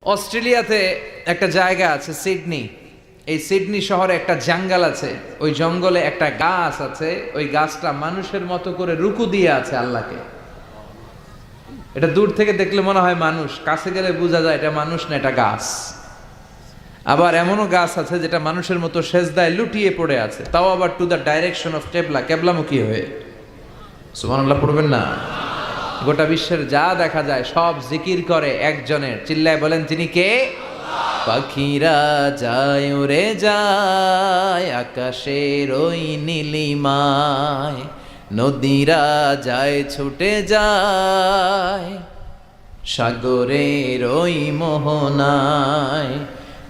অস্ট্রেলিয়াতে একটা জায়গা আছে সিডনি। এই সিডনি শহরে একটা জঙ্গল আছে। ওই জঙ্গলে একটা গাছ আছে। ওই গাছটা মানুষের মতো করে রুকু দিয়ে আছে আল্লাহকে। এটা দূর থেকে দেখলে মনে হয় মানুষ, কাছে গেলে বোঝা যায় এটা মানুষ না, এটা গাছ। আবার এমনও গাছ আছে যেটা মানুষের মতো সেজদায় লুটিয়ে পড়ে আছে, তাও আবার টু দ্য ডাইরেকশন অফ কেবলা, কেবলামুখী হয়ে। সুবহানাল্লাহ পড়বেন না? গোটা বিশ্বের যা দেখা যায় সব জিকির করে একজনের। চিল্লায় বলেন তিনি কে? পাখিরা যায় উড়ে যায় আকাশের ওই নীলিমায়, নদীরা যায় ছুটে যায় সাগরের ওই মোহনায়।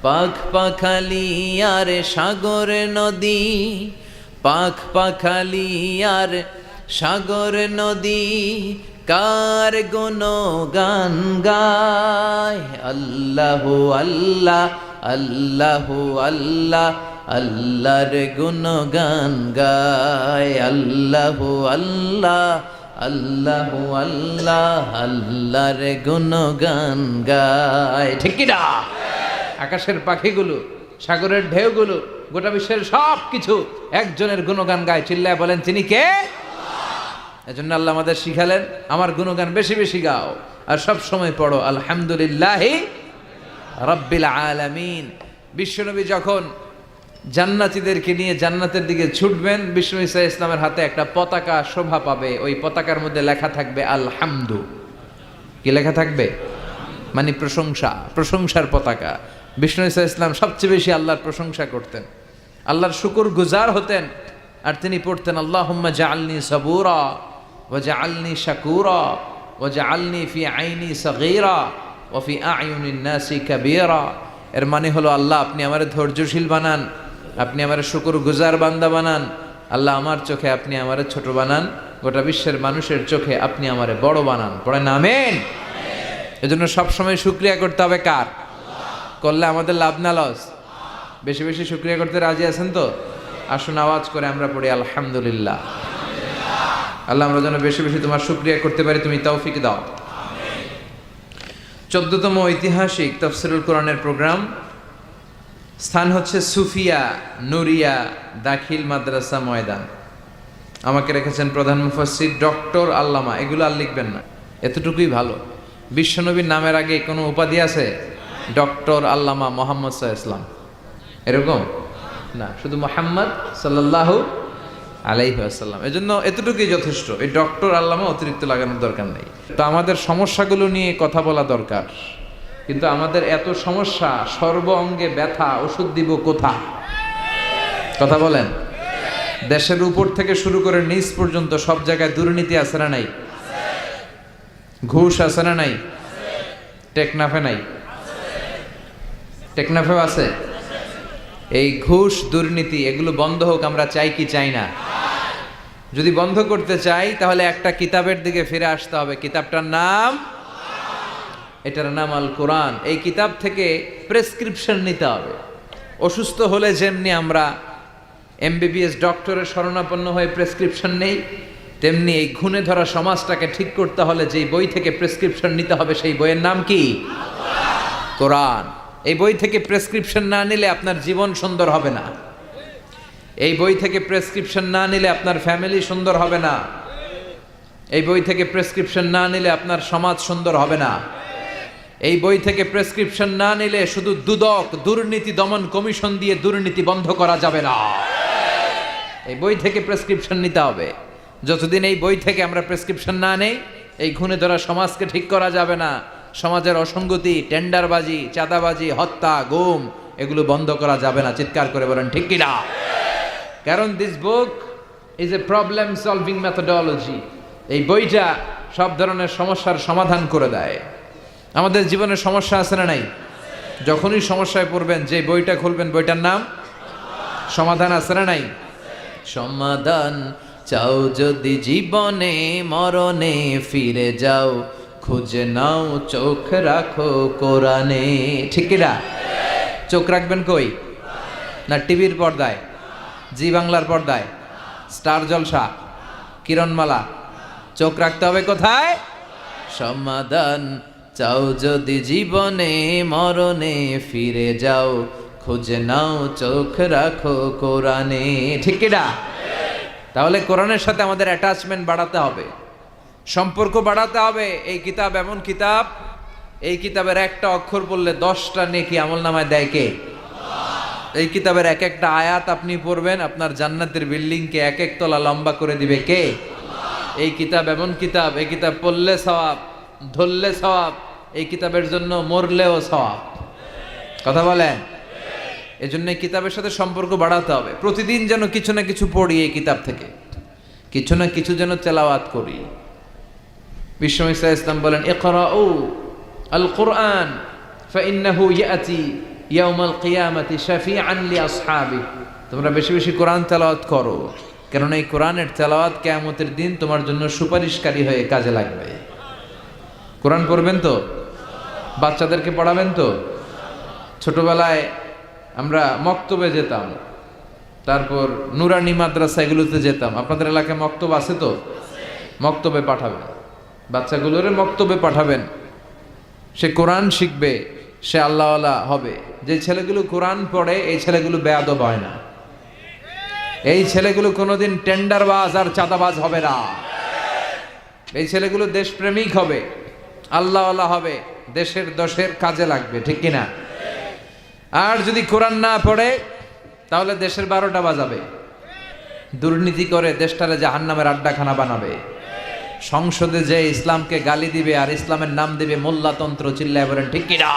পাখ পাখালি আর সাগর নদী, পাখ পাখালি আর সাগর নদী, কার গুণগান গায়। আল্লাহ আল্লাহ আল্লাহ আল্লাহ, আল্লাহর গুণগান গায়। আল্লাহ আল্লাহ আল্লাহ আল্লাহ, আল্লাহর গুণগান গায়। ঠিক কি না? আকাশের পাখিগুলো, সাগরের ঢেউগুলো, গোটা বিশ্বের সব কিছু একজনের গুণগান গায়। চিল্লায় বলেন তিনি কে? এজন্য আল্লাহ আমাদের শিখালেন, আমার গুণগান বেশি বেশি গাও আর সব সময় পড়ো আলহামদুলিল্লাহি রাব্বিল আলামিন। বিশ্বনবী যখন জান্নাতীদেরকে নিয়ে জান্নাতের দিকে ছুটবেন, বিশ্বনবী সাল্লাল্লাহু আলাইহি ইসলামের হাতে একটা পতাকা শোভা পাবে। ওই পতাকার মধ্যে লেখা থাকবে আলহামদু। কি লেখা থাকবে? মানে প্রশংসা, প্রশংসার পতাকা। বিশ্বনবী সাল্লাল্লাহু আলাইহি ইসলাম সবচেয়ে বেশি আল্লাহর প্রশংসা করতেন, আল্লাহর শুকর গুজার হতেন। আর তিনি পড়তেন আল্লাহুম্মা জাআলনি সাবুরা ওয়া জাআলনি শাকুরা ওয়া জাআলনি ফি আইনি সাগীরা ওয়া ফি আ'য়ুনিন নাসি কাবীরা। এর মানে হলো, আল্লাহ আপনি আমারে ধৈর্যশীল বানান, আপনি আমারে শুকর গুজার বান্দা বানান। আল্লাহ আমার চোখে আপনি আমারে ছোট বানান, গোটা বিশ্বের মানুষের চোখে আপনি আমারে বড় বানান। পড়েন আমিন। এজন্য সবসময় শুকরিয়া করতে হবে কার? করলে আমাদের লাভ না লস? বেশি বেশি শুকরিয়া করতে রাজি আছেন তো? আসুন আওয়াজ করে আমরা পড়ি আলহামদুলিল্লাহ। আল্লাহ আমরা যেন বেশি বেশি তোমার শুকরিয়া করতে পারি, তুমি তৌফিক দাও। 14তম ঐতিহাসিক তাফসীরুল কোরআনের প্রোগ্রাম। স্থান হচ্ছে সুফিয়া নুরিয়া দাখিল মাদ্রাসা ময়দান। আমাকে রেখেছেন প্রধান মুফাসসির ডক্টর আল্লামা। এগুলো আর লিখবেন না, এতটুকুই ভালো। বিশ্বনবীর নামের আগে কোনো উপাধি আছে? ডক্টর আল্লামা মোহাম্মদ সাল্লাল্লাহু আলাইহি ওয়াসাল্লাম, এরকম না, শুধু মুহাম্মদ সাল্লাল্লাহু আলাইহি ওয়াসাল্লাম। এজন্য এতটুকুই যথেষ্ট। এই ডক্টর আল্লামা অতিরিক্ত লাগানোর দরকার নেই। তো আমাদের সমস্যাগুলো নিয়ে কথা বলা দরকার, কিন্তু আমাদের এত সমস্যা, সর্ব অঙ্গে ব্যথা, ওষুধ দিব কোথা? কথা বলেন। দেশের উপর থেকে শুরু করে নিচ পর্যন্ত সব জায়গায় দুর্নীতি আছে না নাই? ঘুষ আছে না নাই? টেকনাফে নাই? টেকনাফেও আছে। এই ঘুষ দুর্নীতি এগুলো বন্ধ হোক, আমরা চাই কি চাই না? যদি বন্ধ করতে চাই তাহলে একটা কিতাবের দিকে ফিরে আসতে হবে। কিতাবটার নাম, এটার নাম আল কোরআন। এই কিতাব থেকে প্রেসক্রিপশন নিতে হবে। অসুস্থ হলে যেমনি আমরা এমবিবিএস ডক্টরের শরণাপন্ন হয়ে প্রেসক্রিপশন নেই, তেমনি এই ঘুণে ধরা সমাজটাকে ঠিক করতে হলে যেই বই থেকে প্রেসক্রিপশন নিতে হবে সেই বইয়ের নাম কি? কোরআন। এই বই থেকে প্রেসক্রিপশন না নিলে আপনার জীবন সুন্দর হবে না। এই বই থেকে প্রেসক্রিপশন না নিলে আপনার ফ্যামিলি সুন্দর হবে না। এই বই থেকে প্রেসক্রিপশন না নিলে আপনার সমাজ সুন্দর হবে না। এই বই থেকে প্রেসক্রিপশন না নিলে শুধু দুদক, দুর্নীতি দমন কমিশন দিয়ে দুর্নীতি বন্ধ করা যাবে না। এই বই থেকে প্রেসক্রিপশন নিতে হবে। যতদিন এই বই থেকে আমরা প্রেসক্রিপশন না নেই, এই ঘুণে ধরা সমাজকে ঠিক করা যাবে না। সমাজের অসঙ্গতি, টেন্ডারবাজি, চাঁদাবাজি, হত্যা, গুম এগুলো বন্ধ করা যাবে না। চিৎকার করে বলেন ঠিক কি না? কারণ this book is a problem solving methodology. এই বইটা সব ধরনের সমস্যার সমাধান করে দেয়। আমাদের জীবনের সমস্যা আছে না নাই? যখনই সমস্যায় পড়বেন যে বইটা খুলবেন, বইটার নাম সমাধান আছে না নাই? সমাধান চাও যদি জীবনে, মরণে ফিরে যাও, খুঁজে নাও চোখ রাখো কোরআনে। ঠিক কি না? চোখ রাখবেন কই? না টিভির পর্দায়, জি বাংলার পর্দায়, স্টার জলসা, কিরণমালা? চোখ রাখতে হবে কোথায়? সমাধান চাও যদি জীবনে মরণে ফিরে যাও, খুঁজে নাও চোখ রাখো কোরআনে। ঠিক কিনা? তাহলে কোরআনের সাথে আমাদের অ্যাটাচমেন্ট বাড়াতে হবে, সম্পর্ক বাড়াতে হবে। এই কিতাব এমন কিতাব, এই কিতাবের একটা অক্ষর পড়লে 10টা নেকি আমলনামায় দেয় কে? এই কিতাবের এক একটা আয়াত আপনি পড়বেন, আপনার জান্নাতের বিল্ডিংকে এক এক তলা লম্বা করে দিবে কে? এই কিতাব এমন কিতাব, এই কিতাব পড়লে সওয়াব, ধরলে সওয়াব, এই কিতাবের জন্য মরলেও সওয়াব। কথা বলেন? এজন্য এই কিতাবের সাথে সম্পর্ক বাড়াতে হবে। প্রতিদিন যেন কিছু না কিছু পড়ি এই কিতাব থেকে, কিছু না কিছু যেন তেলাওয়াত করি। বিশ্বনবী সাল্লাল্লাহু আলাইহি ওয়াসাল্লাম বলেন, ইকরাউ আল কুরআন ফাইন্নাহু ইয়াতি ইয়াউমাল কিয়ামাতি শাফিআন লিআসহাবি। তোমরা বেশি বেশি কোরআন তেলাওয়াত করো, কারণ এই কোরআনের তেলাওয়াত কিয়ামতের দিন তোমার জন্য সুপারিশকারী হয়ে কাজে লাগবে। কোরআন পড়বেন তো? বাচ্চাদেরকে পড়াবেন তো? ছোটবেলায় আমরা মক্তবে যেতাম, তারপর নুরানি মাদ্রাসা এগুলোতে যেতাম। আপনাদের এলাকায় মক্তব আছে তো? মক্তবে পাঠাবেন, বাচ্চাগুলোরে মক্তবে পাঠাবেন। সে কোরআন শিখবে, সে আল্লাহওয়ালা হবে। যে ছেলেগুলো কোরআন পড়ে এই ছেলেগুলো বেয়াদব হয় না, এই ছেলেগুলো কোনোদিন টেন্ডারবাজ আর চাঁদাবাজ হবে না। এই ছেলেগুলো দেশপ্রেমিক হবে, আল্লাহওয়ালা হবে, দেশের দশের কাজে লাগবে। ঠিক কিনা? আর যদি কোরআন না পড়ে তাহলে দেশের 12টা বাজাবে, দুর্নীতি করে দেশটারে জাহান্নামের আড্ডাখানা বানাবে। সংসদে যে ইসলামকে গালি দিবে আর ইসলামের নাম দিবে মোল্লাতন্ত্র, চিল্লায় বলেন ঠিক কিনা?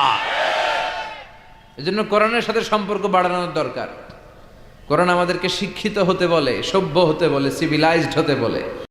এজন্য কোরআনের সাথে সম্পর্ক বাড়ানোর দরকার। কোরআন আমাদেরকে শিক্ষিত হতে বলে, সভ্য হতে বলে, সিভিলাইজড হতে বলে।